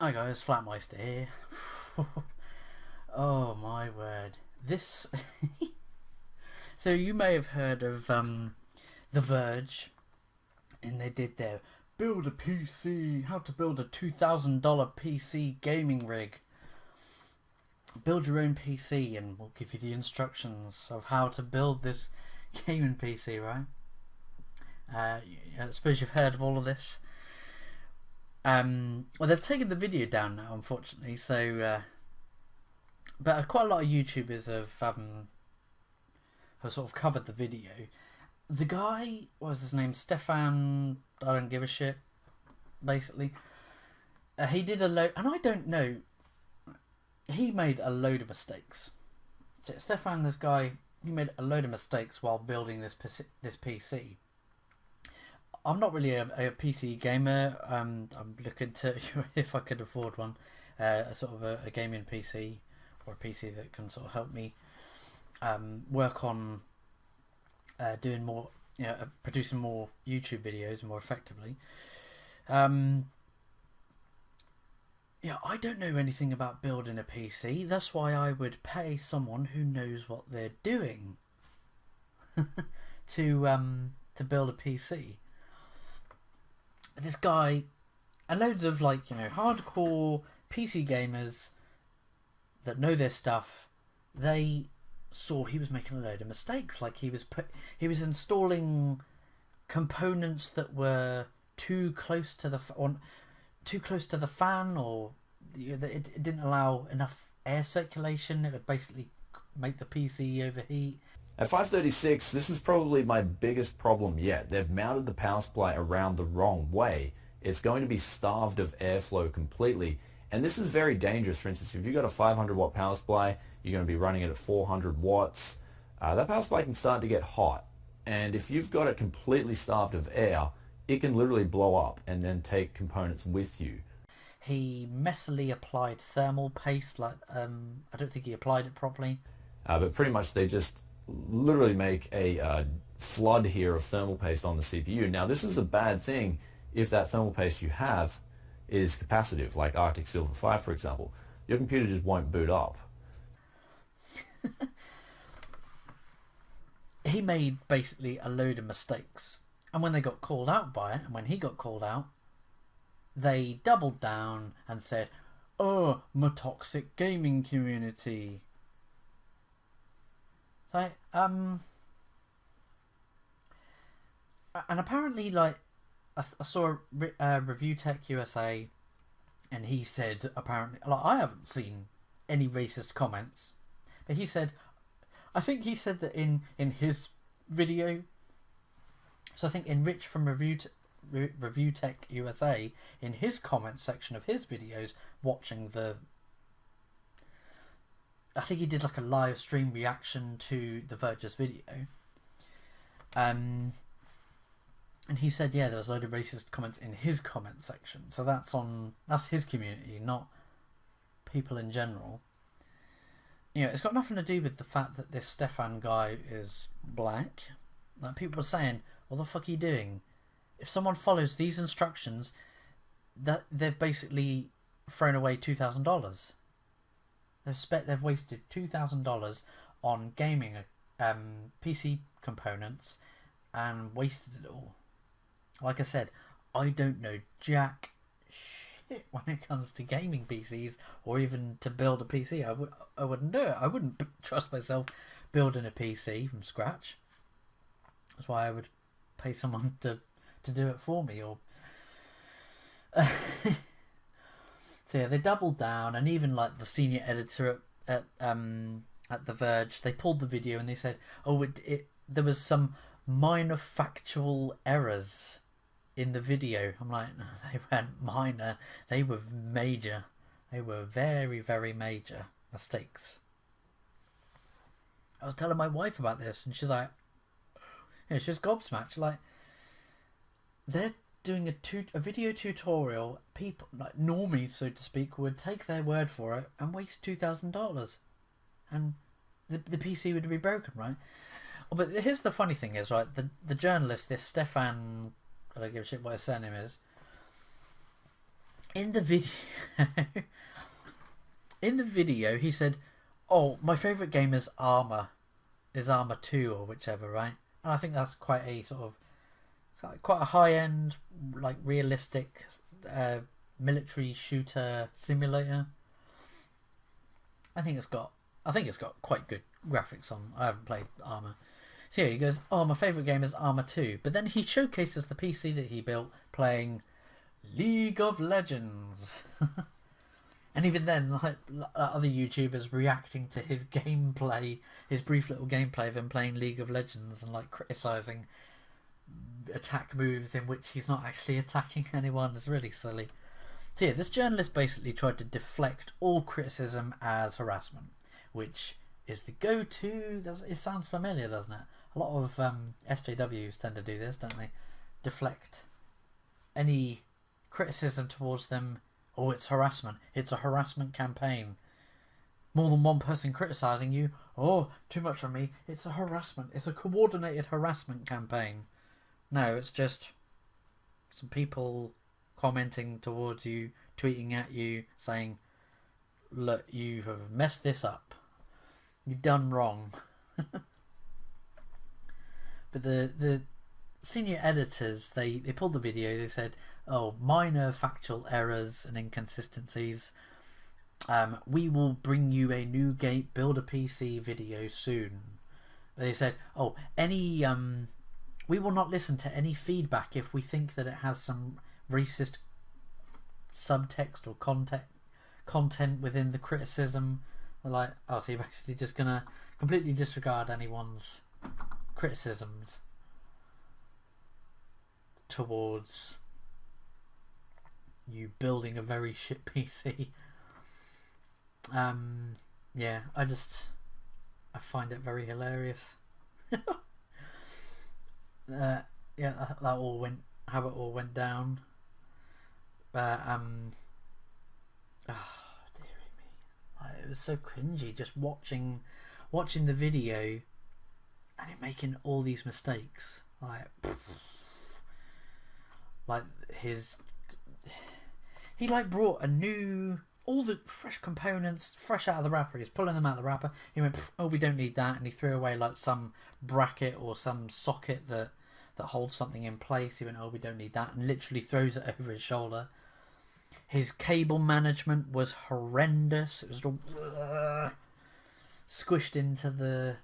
Hi guys, Flatmeister here. Oh my word. This So you may have heard of The Verge, and they did their build a PC, how to build a $2,000 PC gaming rig. Build your own PC and we'll give you the instructions of how to build this gaming PC, right? I suppose you've heard of all of this. Well, they've taken the video down now, unfortunately. So, but quite a lot of YouTubers have sort of covered the video. The guy, what was his name? Stefan. I don't give a shit. Basically, he did a load, and I don't know. He made a load of mistakes. So Stefan, this guy, he made a load of mistakes while building this PC. I'm not really a PC gamer. I'm looking to if I could afford one, a sort of a gaming PC or a PC that can sort of help me work on doing more, producing more YouTube videos more effectively. I don't know anything about building a PC. That's why I would pay someone who knows what they're doing to build a PC. This guy, and loads of hardcore PC gamers that know their stuff, they saw he was making a load of mistakes. Like he was installing components that were too close to the fan, or it didn't allow enough air circulation. It would basically make the PC overheat. At 536, this is probably my biggest problem yet. They've mounted the power supply around the wrong way. It's going to be starved of airflow completely. And this is very dangerous. For instance, if you've got a 500 watt power supply, you're going to be running it at 400 watts. That power supply can start to get hot. And if you've got it completely starved of air, it can literally blow up and then take components with you. He messily applied thermal paste. I don't think he applied it properly. But pretty much they just literally make a flood here of thermal paste on the CPU. Now this is a bad thing if that thermal paste you have is capacitive, like Arctic Silver 5 for example. Your computer just won't boot up. He made basically a load of mistakes, and when they got called out by it, and when he got called out, they doubled down and said, "Oh, my toxic gaming community." So, and apparently, I saw a Review Tech USA, and he said apparently, I haven't seen any racist comments, but he said, I think he said that in his video. So I think in Rich from Review Tech USA, in his comment section of his videos, watching I think he did like a live stream reaction to the Verge's video. And he said, yeah, there was a load of racist comments in his comment section. So that's his community, not people in general. It's got nothing to do with the fact that this Stefan guy is black. Like, people are saying, what the fuck are you doing? If someone follows these instructions, that they've basically thrown away $2,000. They've wasted $2,000 on gaming PC components and wasted it all. Like I said, I don't know jack shit when it comes to gaming PCs or even to build a PC. I wouldn't do it. I wouldn't trust myself building a PC from scratch. That's why I would pay someone to do it for me. Or so yeah, they doubled down, and even like the senior editor at The Verge, they pulled the video and they said, "Oh, there was some minor factual errors in the video." I'm like, no, they weren't minor; they were major. They were very, very major mistakes. I was telling my wife about this, and she's like, she's gobsmacked. Like, they're doing a video tutorial. People, like normies, so to speak, would take their word for it and waste $2,000, and the PC would be broken, right? Oh, but here's the funny thing is, right, the journalist, this Stefan, I don't give a shit what his surname is, in the video, in the video, he said, "Oh, my favorite game is Armor 2 or whichever, right?" And I think that's quite a sort of quite a high end, like realistic military shooter simulator. I think it's got quite good graphics on. I haven't played Armor. So yeah, he goes, "Oh, my favorite game is Armor 2." But then he showcases the PC that he built playing League of Legends. And even then, like other YouTubers reacting to his gameplay, his brief little gameplay of him playing League of Legends, and like criticizing attack moves in which he's not actually attacking anyone, is really silly. So yeah, this journalist basically tried to deflect all criticism as harassment, which is the go-to. It sounds familiar, doesn't it? A lot of SJWs tend to do this, don't they? Deflect any criticism towards them. Oh, it's harassment. It's a harassment campaign. More than one person criticising you. Oh, too much from me. It's a harassment. It's a coordinated harassment campaign. No, it's just some people commenting towards you, tweeting at you, saying, "Look, you have messed this up. You've done wrong." But the senior editors, they pulled the video. They said, "Oh, minor factual errors and inconsistencies. We will bring you a new game build a PC video soon." They said, "Oh, we will not listen to any feedback if we think that it has some racist subtext or content within the criticism." They're like, "Oh, so you're basically just gonna completely disregard anyone's criticisms towards you building a very shit PC." Yeah, I find it very hilarious. Yeah, that all went how it all went down. Oh, dearie me, it was so cringy just watching the video and it making all these mistakes. He brought all the fresh components fresh out of the wrapper. He's pulling them out of the wrapper. He went, "Oh, we don't need that," and he threw away like some bracket or some socket that holds something in place. He went, "Oh, we don't need that," and literally throws it over his shoulder. His cable management was horrendous. It was all squished into the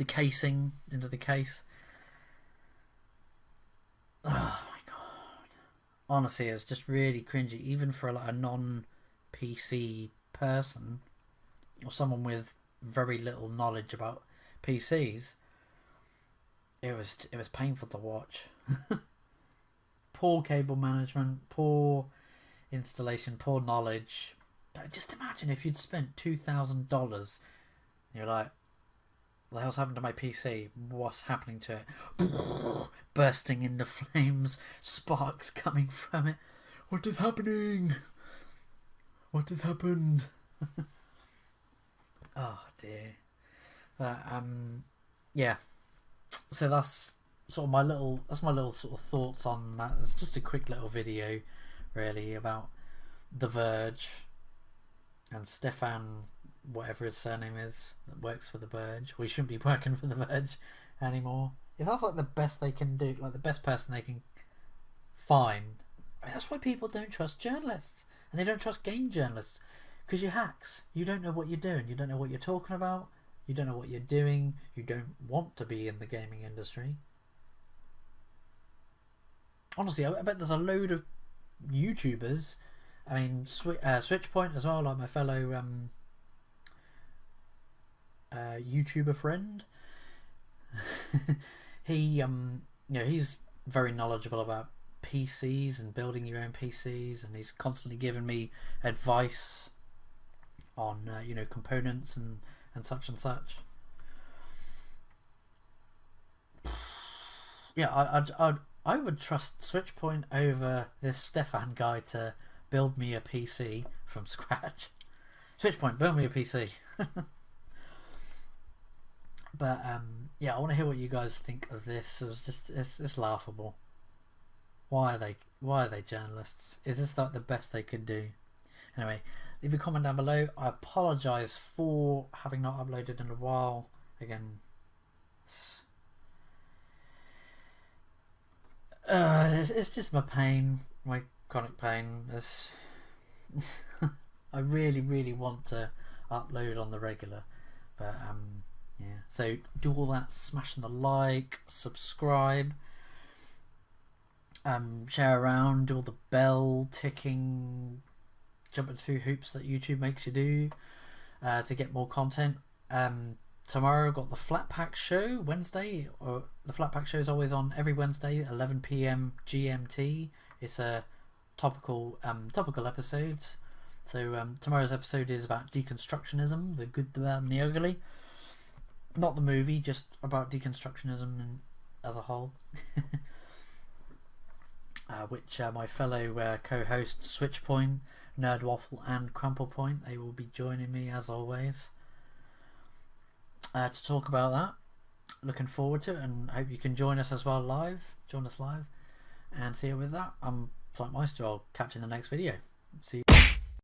casing, into the case. Oh my god! Honestly, it's just really cringy, even for like a non-PC person or someone with very little knowledge about PCs. It was painful to watch. Poor cable management, poor installation, poor knowledge. Just imagine if you'd spent $2,000 and you're like, "What the hell's happened to my PC? What's happening to it?" Bursting into flames, sparks coming from it. "What is happening? What has happened?" Oh dear. Yeah. So that's my little sort of thoughts on that. It's just a quick little video, really, about the Verge and Stefan, whatever his surname is, that works for the Verge. We shouldn't be working for the Verge anymore. If that's like the best they can do, like the best person they can find, that's why people don't trust journalists, and they don't trust game journalists, because you're hacks. You don't know what you're doing. You don't know what you're talking about. You don't know what you're doing. You don't want to be in the gaming industry. Honestly, I bet there's a load of YouTubers. I mean, Switchpoint as well, like my fellow YouTuber friend. He's very knowledgeable about PCs and building your own PCs, and he's constantly giving me advice on components and such and such. Yeah, I would trust Switchpoint over this Stefan guy to build me a PC from scratch. Switchpoint, build me a PC. But yeah, I want to hear what you guys think of this. It's laughable. Why are they journalists? Is this like the best they could do? Anyway, leave a comment down below. I apologise for having not uploaded in a while. Again, it's just my pain, my chronic pain. I really want to upload on the regular, but yeah. So do all that, smashing the like, subscribe, share around, do all the bell ticking, jumping through hoops that YouTube makes you do to get more content. Tomorrow I've got the Flat Pack show, Wednesday. Or the Flat Pack show is always on every Wednesday, 11 PM GMT. It's a topical episodes. So tomorrow's episode is about deconstructionism, the good, the bad, and the ugly. Not the movie, just about deconstructionism as a whole. Which my fellow co-hosts Switchpoint, Nerd Waffle, and Crumplepoint, they will be joining me as always to talk about that. Looking forward to it, and hope you can join us as well live. Join us live, and see you with that. I'm Flight Meister. I'll catch you in the next video. See you.